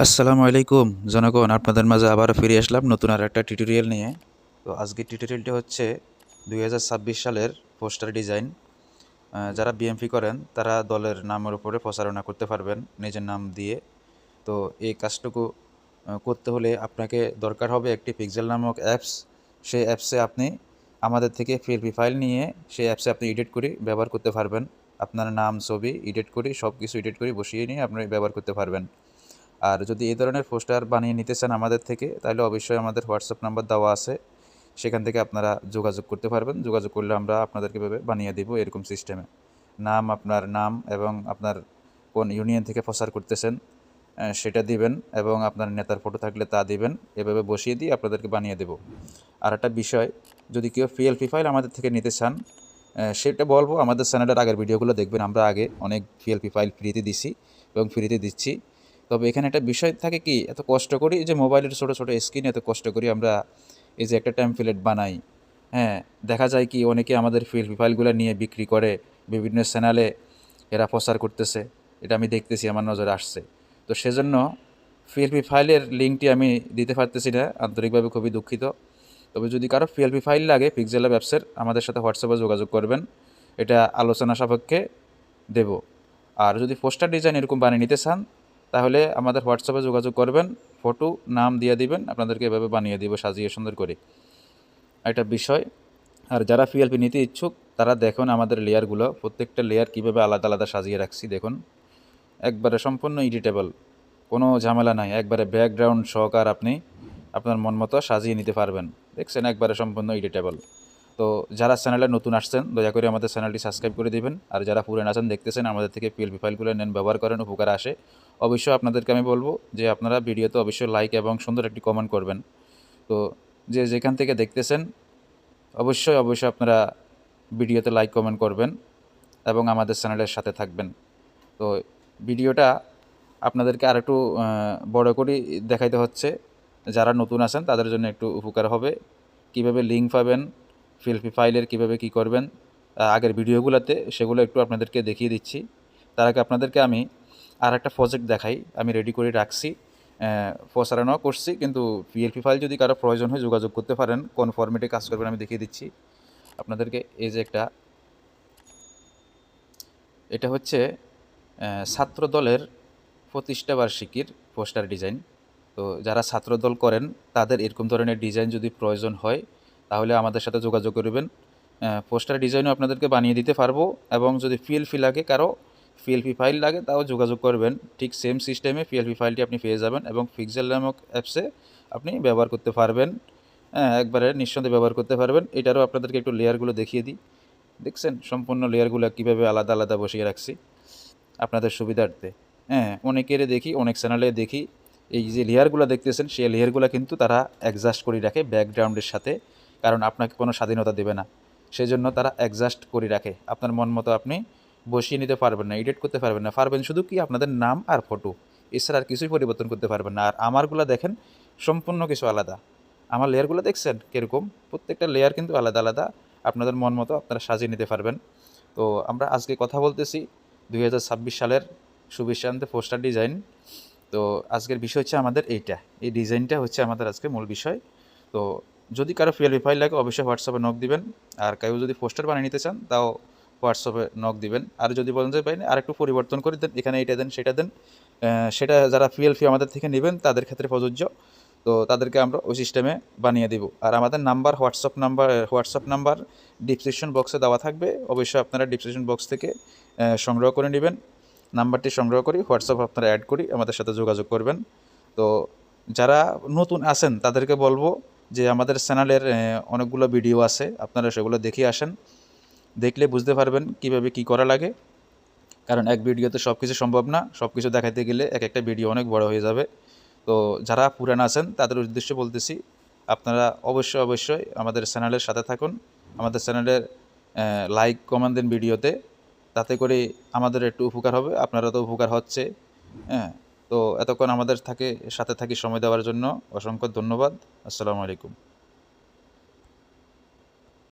আসসালামু আলাইকুম জনগণ, আপনাদের মাঝে আবারও ফিরে আসলাম নতুন আর একটা টিউটোরিয়াল নিয়ে। তো আজকের টিউটোরিয়ালটি হচ্ছে 2026 সালের পোস্টার ডিজাইন। যারা বিএমপি করেন তারা দলের নামের উপরে প্রচারণা করতে পারবেন নিজের নাম দিয়ে। তো এই কাজটুকু করতে হলে আপনাকে দরকার হবে একটি পিক্সেল নামক অ্যাপস। সেই অ্যাপসে আপনি আমাদের থেকে পিএলপি ফাইল নিয়ে সেই অ্যাপসে আপনি এডিট করে ব্যবহার করতে পারবেন। আপনার নাম, ছবি এডিট করে সব কিছু এডিট করে বসিয়ে নিয়ে আপনি ব্যবহার করতে পারবেন। আর যদি এই ধরনের পোস্টার বানিয়ে নিতে চান আমাদের থেকে, তাহলে অবশ্যই আমাদের হোয়াটসঅ্যাপ নাম্বার দেওয়া আছে, সেখান থেকে আপনারা যোগাযোগ করতে পারবেন। যোগাযোগ করলে আমরা আপনাদেরকে এভাবে বানিয়ে দেবো এরকম সিস্টেমে। নাম, আপনার নাম এবং আপনার কোন ইউনিয়ন থেকে প্রচার করতেছেন সেটা দিবেন, এবং আপনার নেতার ফটো থাকলে তা দিবেন। এভাবে বসিয়ে দিয়ে আপনাদেরকে বানিয়ে দেব। আর একটা বিষয়, যদি কেউ পিএলপি ফাইল আমাদের থেকে নিতে চান সেটা বলবো, আমাদের চ্যানেলের আগের ভিডিওগুলো দেখবেন। আমরা আগে অনেক পিএলপি ফাইল ফ্রিতে দিছি এবং ফ্রিতে দিচ্ছি। তবে এখানে একটা বিষয় থাকে কি, এত কষ্ট করি যে মোবাইলের ছোটো ছোটো স্ক্রিনে এত কষ্ট করি আমরা এই যে একটা টেমপ্লেট বানাই। হ্যাঁ, দেখা যায় কি অনেকে আমাদের পিএলপি ফাইলগুলো নিয়ে বিক্রি করে, বিভিন্ন চ্যানেলে এরা প্রচার করতেছে। এটা আমি দেখতেছি, আমার নজরে আসছে। তো সেজন্য পিএলপি ফাইলের লিঙ্কটি আমি দিতে পারতেছি না, আন্তরিকভাবে খুবই দুঃখিত। তবে যদি কারো পিএলপি ফাইল লাগে পিক্সেল ল্যাব অ্যাপসের, আমাদের সাথে হোয়াটসঅ্যাপে যোগাযোগ করবেন, এটা আলোচনা সাপেক্ষে দেব। আর যদি পোস্টার ডিজাইন এরকম বানিয়ে নিতে চান, তাহলে আমাদের হোয়াটসঅ্যাপে যোগাযোগ করবেন, ফটো নাম দিয়ে দিবেন, আপনাদেরকে এভাবে বানিয়ে দিব সাজিয়ে সুন্দর করে। একটা বিষয়, আর যারা পিএলপি নিতে ইচ্ছুক তারা দেখুন আমাদের লেয়ারগুলো, প্রত্যেকটা লেয়ার কীভাবে আলাদা আলাদা সাজিয়ে রাখছি দেখুন। একবারে সম্পূর্ণ এডিটেবল, কোনো ঝামেলা নাই, একবারে ব্যাকগ্রাউন্ড সহকার আপনি আপনার মন মতো সাজিয়ে নিতে পারবেন। দেখছেন, একবারে সম্পূর্ণ এডিটেবল। তো যারা চ্যানেলে নতুন আসছেন দয়া করে আমাদের চ্যানেলটি সাবস্ক্রাইব করে দিবেন। আর যারা পুরান আছেন, দেখতেছেন আমাদের থেকে পিএলপি ফাইলগুলো নেন, ব্যবহার করেন, উপকার আসে, অবশ্যই আপনাদেরকে আমি বলবো যে আপনারা ভিডিওতে অবশ্যই লাইক এবং সুন্দর একটি কমেন্ট করবেন। তো যে যেখান থেকে দেখতেছেন অবশ্যই অবশ্যই আপনারা ভিডিওতে লাইক কমেন্ট করবেন এবং আমাদের চ্যানেলের সাথে থাকবেন। তো ভিডিওটা আপনাদেরকে আর একটু বড় করে দেখাইতে হচ্ছে, যারা নতুন আছেন তাদের জন্য একটু উপকার হবে। কিভাবে লিঙ্ক পাবেন পিএলপি ফাইলের, কিভাবে কি করবেন আগের ভিডিওগুলোতে, সেগুলো একটু আপনাদেরকে দেখিয়ে দিচ্ছি। তার আগে আপনাদেরকে আমি আর একটা প্রজেক্ট দেখাই, আমি রেডি করে রাখছি, প্রচারণাও করছি। কিন্তু পিএলপি ফাইল যদি কারো প্রয়োজন হয় যোগাযোগ করতে পারেন, কোন ফরম্যাটে কাজ করবেন আমি দেখিয়ে দিচ্ছি আপনাদেরকে। এই যে এটা হচ্ছে ছাত্র দলের প্রতিষ্ঠা বার্ষিকীর পোস্টার ডিজাইন। তো যারা ছাত্রদল করেন তাদের এরকম ধরনের ডিজাইন যদি প্রয়োজন হয় তাহলে আমাদের সাথে যোগাযোগ করবেন। পোস্টার ডিজাইনও আপনাদেরকে বানিয়ে দিতে পারবো, এবং যদি পিএলপি লাগে, কারো পিএলপি ফাইল লাগে, তাও যোগাযোগ করবেন। ঠিক সেম সিস্টেমে পিএলপি ফাইলটি আপনি পেয়ে যাবেন এবং পিক্সেল নামক অ্যাপসে আপনি ব্যবহার করতে পারবেন। একবারে নিঃসন্দেহে ব্যবহার করতে পারবেন। এটারও আপনাদেরকে একটু লেয়ারগুলো দেখিয়ে দিই। দেখছেন সম্পূর্ণ লেয়ারগুলো কীভাবে আলাদা আলাদা বসিয়ে রাখছি আপনাদের সুবিধার্থে। অনেকের দেখি, অনেক চ্যানেলে দেখি এই যে লেয়ারগুলো দেখতেছেন, সেই লেয়ারগুলো কিন্তু তারা অ্যাডজাস্ট করে রাখে ব্যাকগ্রাউন্ডের সাথে, কারণ আপনাকে কোনো স্বাধীনতা দেবে না। সেজন্য তারা অ্যাডজাস্ট করে রাখে, আপনার মন মতো আপনি বসিয়ে নিতে পারবেন না, এডিট করতে পারবেন না। পারবেন শুধু কি আপনাদের নাম আর ফটো, এছাড়া আর কিছুই পরিবর্তন করতে পারবেন না। আর আমারগুলো দেখেন সম্পূর্ণ কিছু আলাদা। আমার লেয়ারগুলো দেখছেন কীরকম, প্রত্যেকটা লেয়ার কিন্তু আলাদা আলাদা, আপনাদের মন মতো আপনারা সাজিয়ে নিতে পারবেন। তো আমরা আজকে কথা বলতেছি 2026 সালের সুবিশান্তে পোস্টার ডিজাইন। তো আজকের বিষয় হচ্ছে আমাদের এইটা, এই ডিজাইনটা হচ্ছে আমাদের আজকে মূল বিষয়। তো যদি কারো পিএলপি ফাইল লাগে অবশ্যই হোয়াটসঅ্যাপে নক দিবেন। আর কেউ যদি পোস্টার বানিয়ে নিতে চান তাও হোয়াটসঅ্যাপে নক দিবেন। আর যদি বলেন যে ভাই আর একটু পরিবর্তন করে দেন, এখানে এইটা দেন সেটা দেন, সেটা যারা পিএলপি আমাদের থেকে নেবেন তাদের ক্ষেত্রে প্রযোজ্য। তো তাদেরকে আমরা ওই সিস্টেমে বানিয়ে দিব। আর আমাদের নাম্বার, হোয়াটসঅ্যাপ নাম্বার ডিসক্রিপশন বক্সে দেওয়া থাকবে, অবশ্যই আপনারা ডিসক্রিপশন বক্স থেকে সংগ্রহ করে নেবেন। নাম্বারটি সংগ্রহ করি, হোয়াটসঅ্যাপ আপনারা অ্যাড করি, আমাদের সাথে যোগাযোগ করবেন। তো যারা নতুন আছেন তাদেরকে বলবো যে আমাদের চ্যানেলের অনেকগুলো ভিডিও আছে, আপনারা সেগুলো দেখে আসেন, দেখলে বুঝতে পারবেন কিভাবে কি করা লাগে। কারণ এক ভিডিওতে সব কিছু সম্ভব না, সব কিছু দেখাইতে গেলে এক একটা ভিডিও অনেক বড় হয়ে যাবে। তো যারা পুরান আছেন তাদের উদ্দেশ্যে বলতেছি, আপনারা অবশ্যই অবশ্যই আমাদের চ্যানেলের সাথে থাকুন, আমাদের চ্যানেলের লাইক কমেন্ট দেন ভিডিওতে, তাতে করে আমাদের একটু উপকার হবে, আপনারা তো উপকার হচ্ছে। হ্যাঁ, তো এতক্ষণ আমাদের সাথে থাকি সময় দেওয়ার জন্য অসংখ্য ধন্যবাদ। আসসালামু আলাইকুম।